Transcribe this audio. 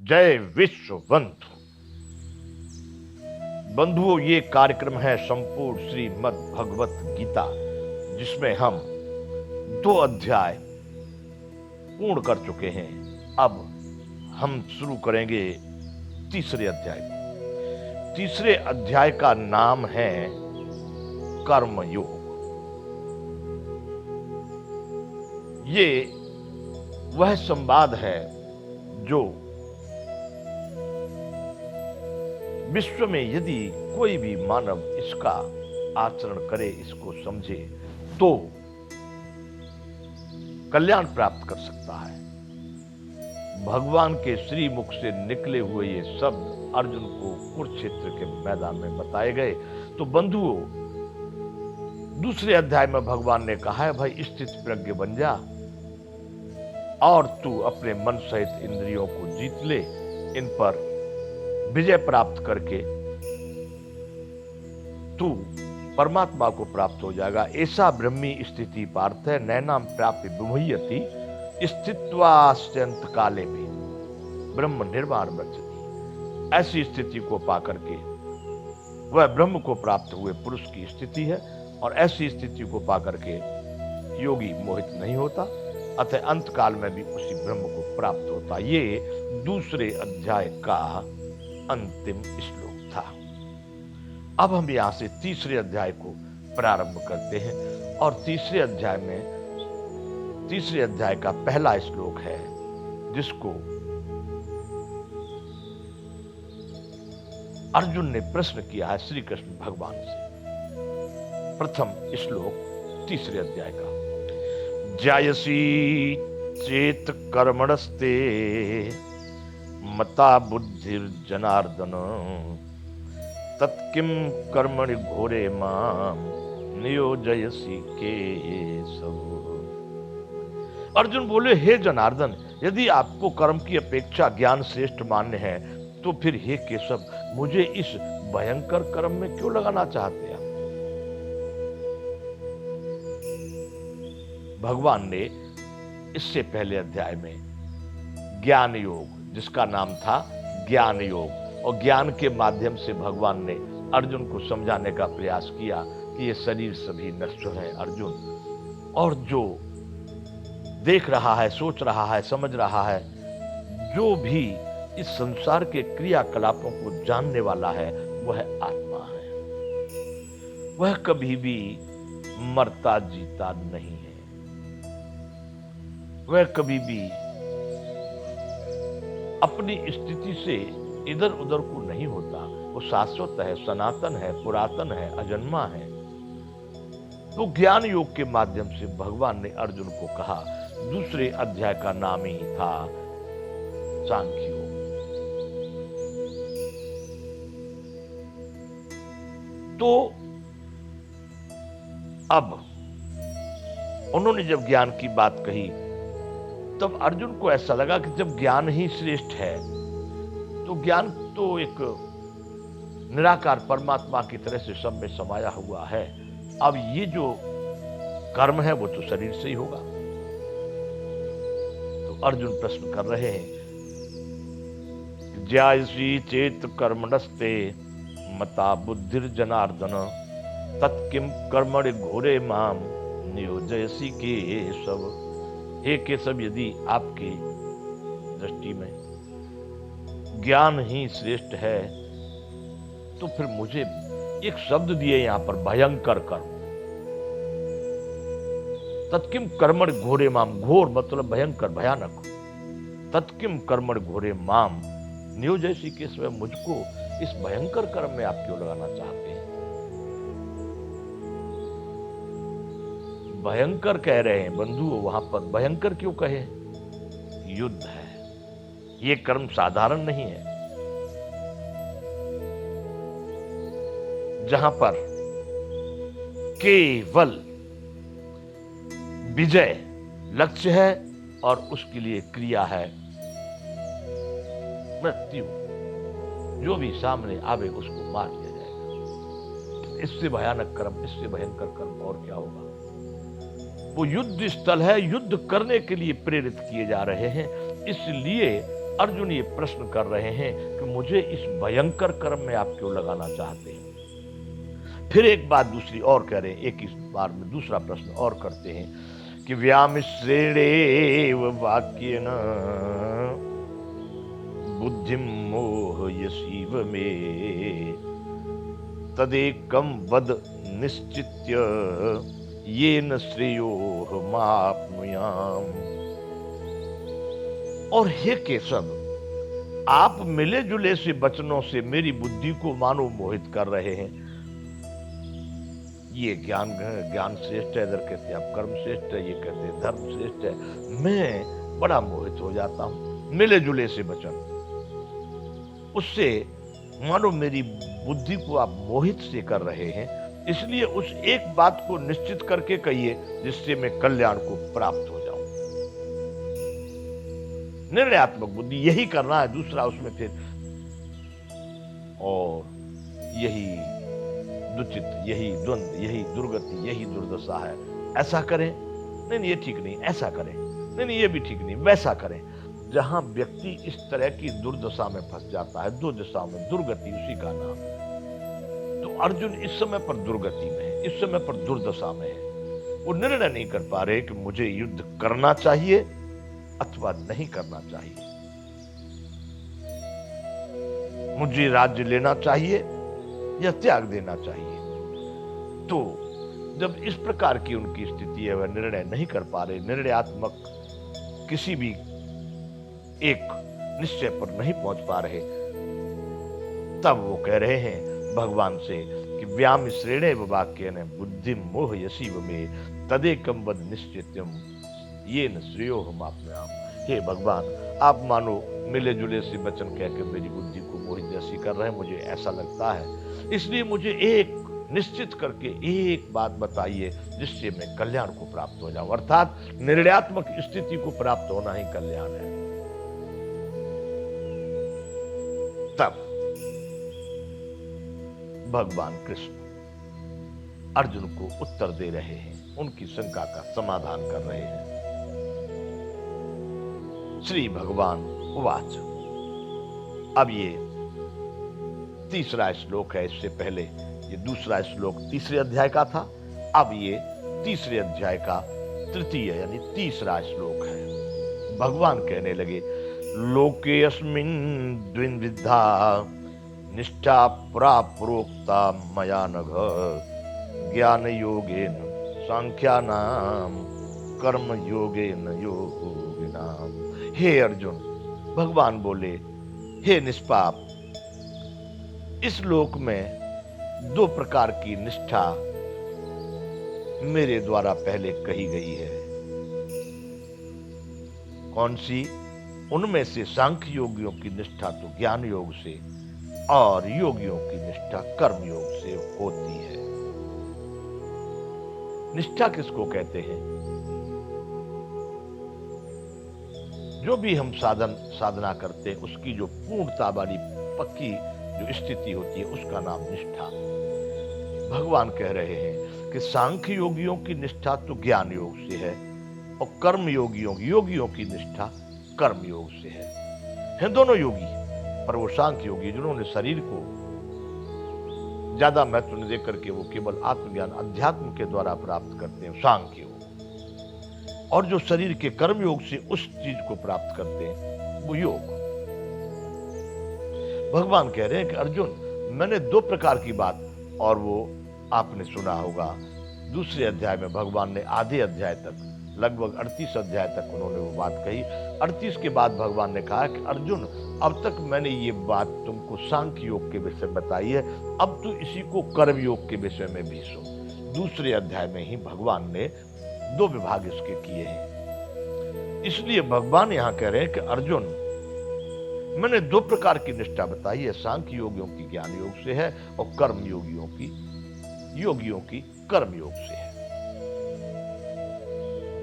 जय विश्व बंधु। बंधुओं, ये कार्यक्रम है संपूर्ण श्रीमद् भगवत गीता, जिसमें हम 2 अध्याय पूर्ण कर चुके हैं। अब हम शुरू करेंगे तीसरे अध्याय को। तीसरे अध्याय का नाम है कर्मयोग। ये वह संवाद है जो विश्व में यदि कोई भी मानव इसका आचरण करे, इसको समझे, तो कल्याण प्राप्त कर सकता है। भगवान के श्री मुख से निकले हुए ये शब्द अर्जुन को कुरुक्षेत्र के मैदान में बताए गए। तो बंधुओं, दूसरे अध्याय में भगवान ने कहा है, भाई स्थित प्रज्ञ बन जा और तू अपने मन सहित इंद्रियों को जीत ले, इन पर विजय प्राप्त करके तू परमात्मा को प्राप्त हो जाएगा। ऐसा ब्रह्मी स्थिति पार्थ है, नैनाम प्राप्य विमुह्यति स्थित्वास्यंत काले में ब्रह्म निर्वाण बचती। ऐसी स्थिति को पाकर के वह ब्रह्म को प्राप्त हुए पुरुष की स्थिति है, और ऐसी स्थिति को पाकर के योगी मोहित नहीं होता, अतः अंत काल में भी उसी ब्रह्म को प्राप्त होता। ये दूसरे अध्याय का अंतिम श्लोक था। अब हम यहां से तीसरे अध्याय को प्रारंभ करते हैं, और तीसरे अध्याय का पहला श्लोक है, जिसको अर्जुन ने प्रश्न किया है श्री कृष्ण भगवान से। प्रथम श्लोक तीसरे अध्याय का, जायसी चेत कर्मणस्ते मता बुद्धिर्जनार्दन तत्किम कर्मणि घोरे माम नियोजयसी केशव। अर्जुन बोले, हे जनार्दन, यदि आपको कर्म की अपेक्षा ज्ञान श्रेष्ठ मान्य है, तो फिर हे केशव, मुझे इस भयंकर कर्म में क्यों लगाना चाहते हैं? भगवान ने इससे पहले अध्याय में ज्ञान योग, जिसका नाम था ज्ञान योग, और ज्ञान के माध्यम से भगवान ने अर्जुन को समझाने का प्रयास किया कि ये शरीर सभी नश्वर है अर्जुन, और जो देख रहा है, सोच रहा है, समझ रहा है, जो भी इस संसार के क्रियाकलापों को जानने वाला है, वह आत्मा है। वह कभी भी मरता जीता नहीं है। वह कभी भी अपनी स्थिति से इधर उधर को नहीं होता। वो शाश्वत है, सनातन है, पुरातन है, अजन्मा है। तो ज्ञान योग के माध्यम से भगवान ने अर्जुन को कहा। दूसरे अध्याय का नाम ही था सांख्य योग। तो अब उन्होंने जब ज्ञान की बात कही, तब अर्जुन को ऐसा लगा कि जब ज्ञान ही श्रेष्ठ है, तो ज्ञान तो एक निराकार परमात्मा की तरह से सब में समाया हुआ है। अब ये जो कर्म है वो तो शरीर से ही होगा। तो अर्जुन प्रश्न कर रहे हैं, ज्यायसी चेत कर्मणस्ते मता बुद्धिर्जनार्दन तत्किम कर्मणि घोरे माम नियोजयसी केशव। हे केशव, यदि आपकी दृष्टि में ज्ञान ही श्रेष्ठ है, तो फिर मुझे एक शब्द दिए यहां पर, भयंकर कर्म। तत्किम कर्मण घोरे माम, घोर मतलब भयंकर, भयानक। तत्किम कर्मण घोरे माम नियोजयसी केशव, मुझको इस भयंकर कर्म में आप क्यों लगाना चाहते हैं? भयंकर कह रहे हैं बंधुओं, वहां पर भयंकर क्यों कहे? युद्ध है। ये कर्म साधारण नहीं है, जहां पर केवल विजय लक्ष्य है और उसके लिए क्रिया है मृत्यु। जो भी सामने आवे उसको मार दिया जाएगा। इससे भयानक कर्म, इससे भयंकर कर्म और क्या होगा? वो युद्ध स्थल है, युद्ध करने के लिए प्रेरित किए जा रहे हैं। इसलिए अर्जुन ये प्रश्न कर रहे हैं कि मुझे इस भयंकर कर्म में आप क्यों लगाना चाहते हैं। फिर एक बात दूसरी और कह रहे हैं, एक इस बार में दूसरा प्रश्न और करते हैं कि व्यामिश्रेणेव वाक्येन बुद्धिं मोहयसीव मे तदेकं वद निश्चित्य येन श्रेयोहमाप्नुयाम्। और हे केशव, आप मिले जुले से वचनों से मेरी बुद्धि को मानो मोहित कर रहे हैं। ये ज्ञान श्रेष्ठ है, इधर कहते हैं आप कर्म श्रेष्ठ है, ये कहते हैं धर्म श्रेष्ठ है। मैं बड़ा मोहित हो जाता हूं मिले जुले से वचन, उससे मानो मेरी बुद्धि को आप मोहित से कर रहे हैं। इसलिए उस एक बात को निश्चित करके कहिए जिससे मैं कल्याण को प्राप्त हो जाऊं। निर्णयात्मक बुद्धि यही करना है, दूसरा उसमें फिर और यही दुचित, यही द्वंद, यही दुर्गति, यही दुर्दशा है, ऐसा करें, नहीं ये ठीक नहीं, ऐसा करें, नहीं ये भी ठीक नहीं, वैसा करें। जहां व्यक्ति इस तरह की दुर्दशा में फंस जाता है, दो दिशा में दुर्गति उसी का नाम। तो अर्जुन इस समय पर दुर्गति में है, इस समय पर दुर्दशा में है। वो निर्णय नहीं कर पा रहे कि मुझे युद्ध करना चाहिए अथवा नहीं करना चाहिए, मुझे राज्य लेना चाहिए या त्याग देना चाहिए। तो जब इस प्रकार की उनकी स्थिति है, वह निर्णय नहीं कर पा रहे, निर्णयात्मक किसी भी एक निश्चय पर नहीं पहुंच पा रहे, तब वो कह रहे हैं भगवान से कि व्यामिश्रेणेव वाक्येन बुद्धिं मोहयसीव मे तदेकं वद निश्चित्यं येन श्रेयोहमाप्नुयाम्। हे भगवान, आप मानो मिले जुले से वचन कहकर मेरी बुद्धि को मोहित जैसी कर रहे हैं, मुझे ऐसा लगता है। इसलिए मुझे एक निश्चित करके एक बात बताइए जिससे मैं कल्याण को प्राप्त हो जाऊं, अर्थात निर्णयात्मक स्थिति को प्राप्त होना ही कल्याण है। तब भगवान कृष्ण अर्जुन को उत्तर दे रहे हैं, उनकी शंका का समाधान कर रहे हैं। श्री भगवान उवाच। अब ये तीसरा श्लोक है, इससे पहले ये दूसरा श्लोक तीसरे अध्याय का था, अब ये तीसरे अध्याय का तृतीय यानी तीसरा श्लोक है। भगवान कहने लगे, लोके अस्मिन् द्विविधा निष्ठा प्रोक्ता मया नघ ज्ञान योगेन सांख्यानाम कर्म योगेन योगिनाम। हे अर्जुन, भगवान बोले, हे निष्पाप, इस लोक में दो प्रकार की निष्ठा मेरे द्वारा पहले कही गई है। कौन सी? उनमें से सांख्य योगियों की निष्ठा तो ज्ञान योग से और योगियों की निष्ठा कर्म योग से होती है। निष्ठा किसको कहते हैं? जो भी हम साधना करते हैं उसकी जो पूर्णता वाली पक्की जो स्थिति होती है उसका नाम निष्ठा। भगवान कह रहे हैं कि सांख्य योगियों की निष्ठा तो ज्ञान योग से है और कर्म योगियों की निष्ठा कर्म योग से है दोनों योगी। पर वो सांख्य योगी जिन्होंने शरीर को ज्यादा महत्व न देकर के वो केवल आत्मज्ञान अध्यात्म के द्वारा प्राप्त करते हैं, सांख्य योग। और जो शरीर के कर्म योग से उस चीज को प्राप्त करते हैं वो योग। भगवान कह रहे हैं कि अर्जुन, मैंने दो प्रकार की बात, और वो आपने सुना होगा दूसरे अध्याय में भगवान ने आधे अध्याय तक लगभग 38 अध्याय तक उन्होंने वो बात कही। 38 के बाद भगवान ने कहा कि अर्जुन, अब तक मैंने ये बात तुमको सांख्य योग के विषय में बताई है, अब तू इसी को कर्म योग के विषय में भी सुन। दूसरे अध्याय में ही भगवान ने दो विभाग इसके किए हैं। इसलिए भगवान यहां कह रहे हैं कि अर्जुन, मैंने दो प्रकार की निष्ठा बताई है, सांख्य योगियों की ज्ञान योग से है और कर्म योगियों की कर्म योग से है।